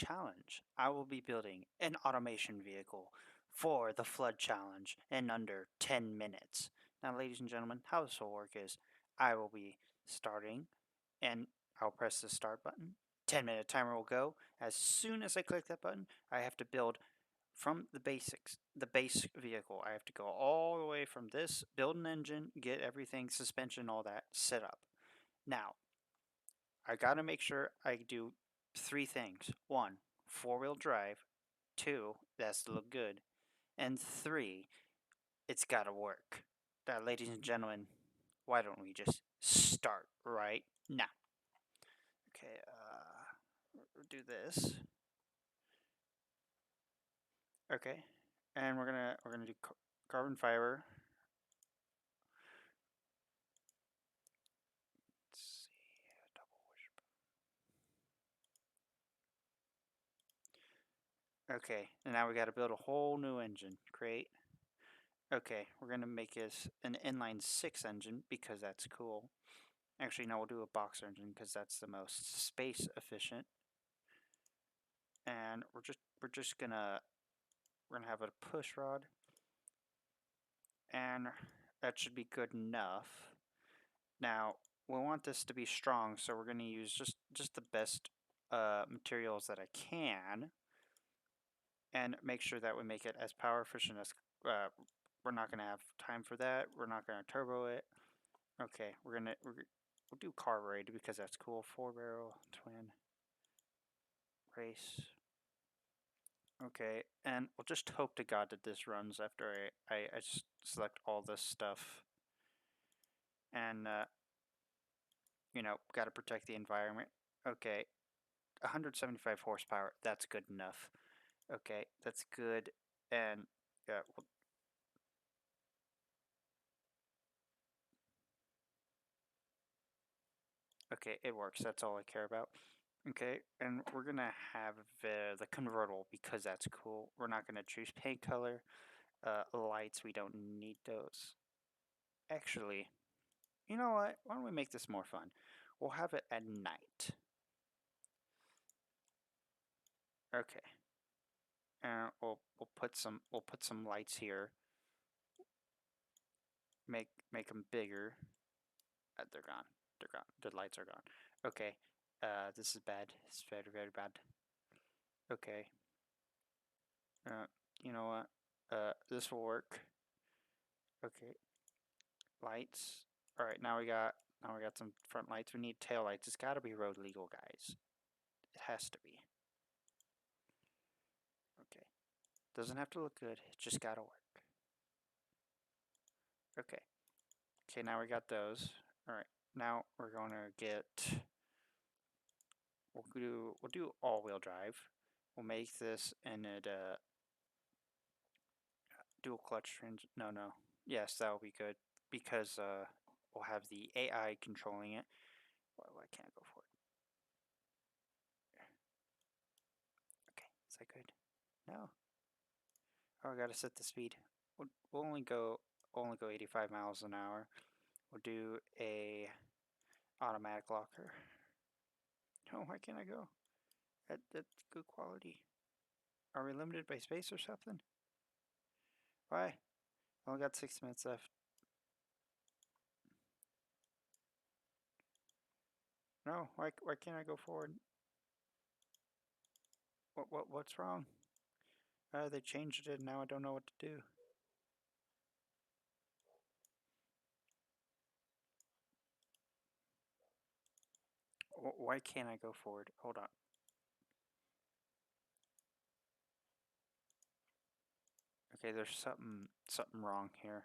challenge. I will be building an automation vehicle for the flood challenge in under 10 minutes. Now, ladies and gentlemen, how this will work is I will be starting and I'll press the start button. 10-minute timer will go. As soon as I click that button, I have to build from the basics, the base vehicle. I have to go all the way from this, build an engine, get everything, suspension, all that set up. Now, I gotta make sure I do three things. One, four-wheel drive. Two, that's to look good. And three, it's gotta work. Now, ladies and gentlemen, why don't we just start right now? Okay, we'll do this. Okay, and we're gonna do carbon fiber. Let's see, double wishbone. Okay, and now we got to build a whole new engine. Create. Okay, we're gonna make this an inline six engine because that's cool. Actually, no, we'll do a box engine because that's the most space efficient. And we're just gonna have a push rod, and that should be good enough. Now we want this to be strong, so we're gonna use just the best materials that I can, and make sure that we make it as power efficient as. We're not gonna have time for that. We're not gonna turbo it. Okay, we'll do carbureted because that's cool. 4-barrel twin race. Okay, and we'll just hope to God that this runs after I just select all this stuff. And, you know, got to protect the environment. Okay, 175 horsepower, that's good enough. Okay, that's good. And, yeah, okay, it works. That's all I care about. Okay, and we're going to have the convertible because that's cool. We're not going to choose paint color. Lights, we don't need those. Actually, you know what? Why don't we make this more fun? We'll have it at night. Okay. And we'll put some lights here. Make them bigger. They're gone. They're gone. The lights are gone. Okay. This is bad. It's very, very bad. Okay. You know what? This will work. Okay. Lights. All right. Now we got some front lights. We need tail lights. It's got to be road legal, guys. It has to be. Okay. Doesn't have to look good. It just gotta work. Okay. Okay. Now we got those. All right. Now we're going to get. We'll do all-wheel drive. We'll make this in a dual clutch trans. No, no. Yes, that will be good because we'll have the AI controlling it. Why can't I go for it? Okay, is that good? No. Oh, I gotta set the speed. We'll only go 85 miles an hour. We'll do a automatic locker. No, why can't I go? That's good quality. Are we limited by space or something? Why? I only got 6 minutes left. No, why can't I go forward? What's wrong? They changed it and now I don't know what to do. Why can't I go forward? Hold on. Okay, there's something wrong here.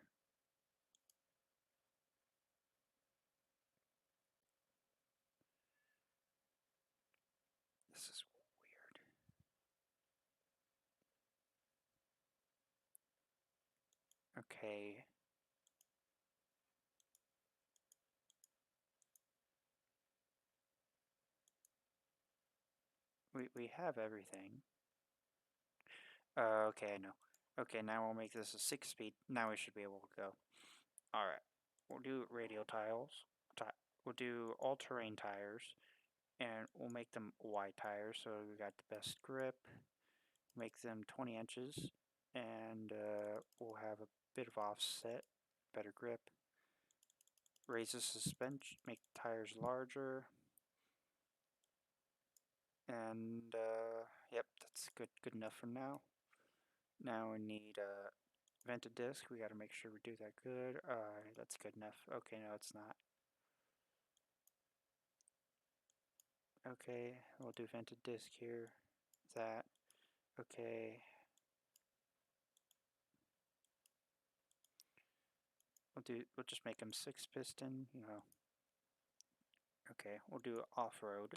This is weird. Okay. We have everything. Okay, I know. Okay, now we'll make this a 6-speed. Now we should be able to go. Alright. We'll do radial tiles. We'll do all-terrain tires. and we'll make them wide tires so we got the best grip. Make them 20 inches, and we'll have a bit of offset, better grip. Raise the suspension, make the tires larger, and yep, that's good enough for now. Now we need a vented disc. We got to make sure we do that good. Alright, that's good enough. Okay, no, it's not. Okay, we'll do vented disc here. That. Okay. We'll just make them 6 piston, you know. Okay, we'll do off-road.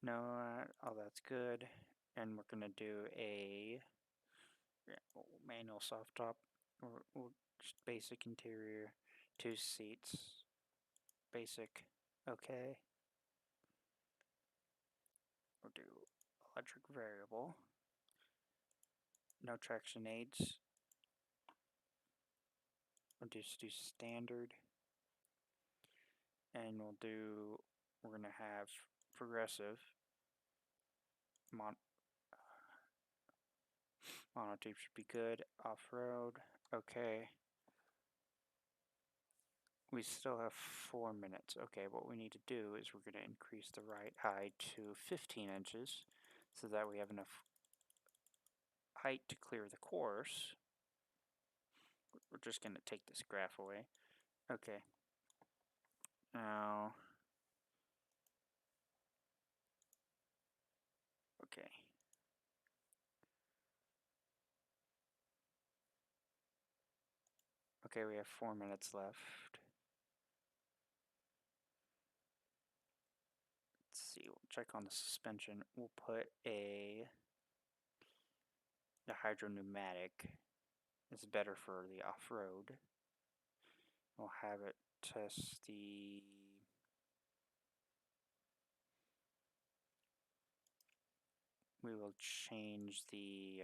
No, oh, that's good. And we're gonna do a manual soft top. We'll just basic interior, 2 seats, basic. Okay. We'll do electric variable. No traction aids. We'll just do standard. And we're gonna have progressive. Monotype should be good. Off-road. Okay. We still have 4 minutes. Okay, what we need to do is we're going to increase the ride height to 15 inches so that we have enough height to clear the course. We're just going to take this graph away. Okay. Now, okay. Okay, we have 4 minutes left. Let's see, we'll check on the suspension. We'll put the hydro pneumatic. It's better for the off-road. We'll have it test the we will change the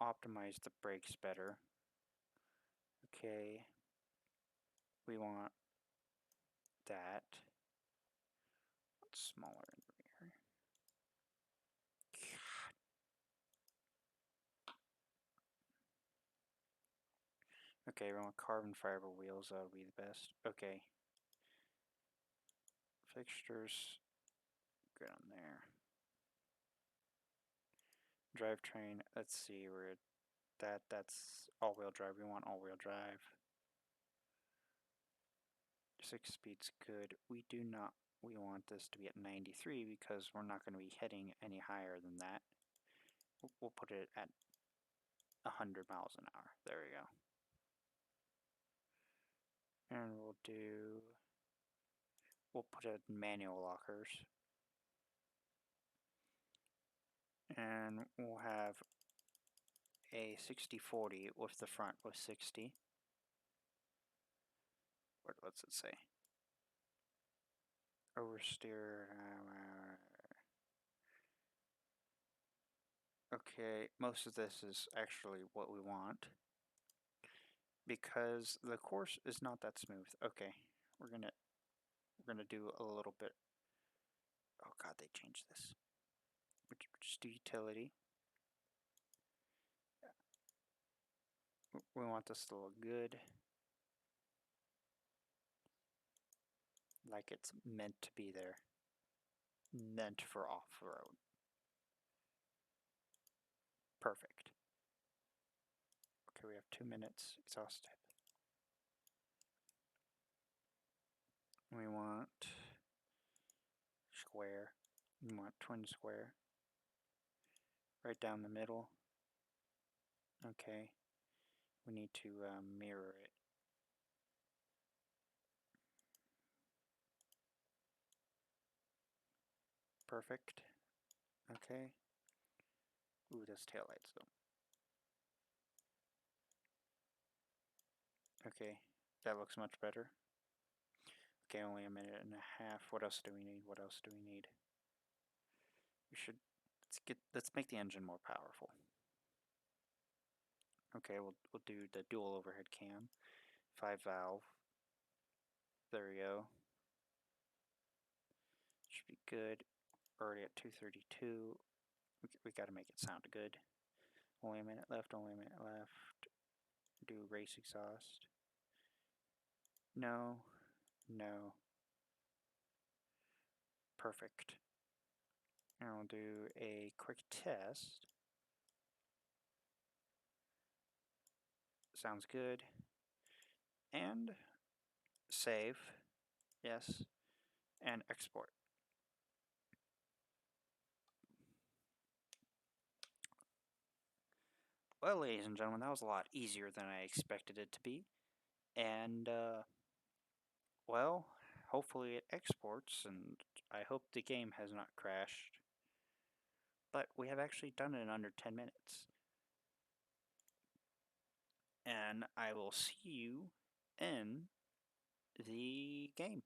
optimize the brakes better. Okay, we want that. What's smaller in the rear? Okay, we want carbon fiber wheels. That would be the best. Okay. Fixtures, good on there. Drivetrain, let's see, we're that's all-wheel drive. We want all-wheel drive. 6 speed's good. We want this to be at 93 because we're not going to be heading any higher than that. We'll put it at 100 miles an hour. There we go. And we'll put it in manual lockers. And we'll have a 60/40 with the front with 60. What's it say? Oversteer. Okay, most of this is actually what we want because the course is not that smooth. Okay, we're gonna do a little bit. Oh God, they changed this. Just do utility. We want this to look good, like it's meant to be there, meant for off-road. Perfect. Okay, we have 2 minutes. Exhausted. We want square. We want twin square. Right down the middle. Okay. We need to mirror it. Perfect. Okay. Ooh, those taillights though. Okay, that looks much better. Okay, only a minute and a half. What else do we need? What else do we need? We should let's make the engine more powerful. Okay, we'll do the dual overhead cam. 5 valve. There we go. Should be good. Already at 232. We got to make it sound good. Only a minute left. Only a minute left. Do race exhaust. No. No. Perfect. And we'll do a quick test. Sounds good. And save. Yes. And export. Well, ladies and gentlemen, that was a lot easier than I expected it to be. And, well, hopefully it exports, and I hope the game has not crashed. But we have actually done it in under 10 minutes. And I will see you in the game.